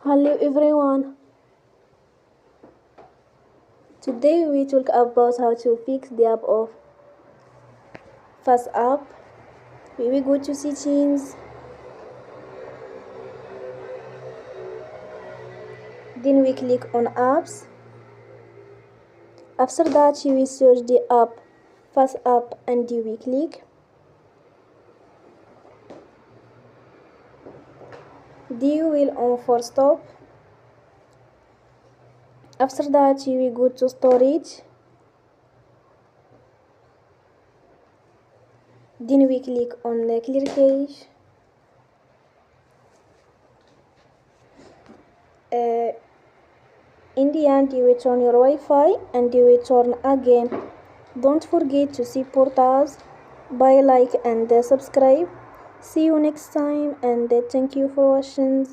Hello everyone. Today we talk about how to fix the app of FaceApp. We will go to settings, then we click on apps. After that we search the app FaceApp and we click. Then you will on for stop. After that we go to storage. Then we click on clear cache. In the end you will turn your Wi-Fi and you will turn again. Don't forget to support us by like and subscribe. See you next time and thank you for watching.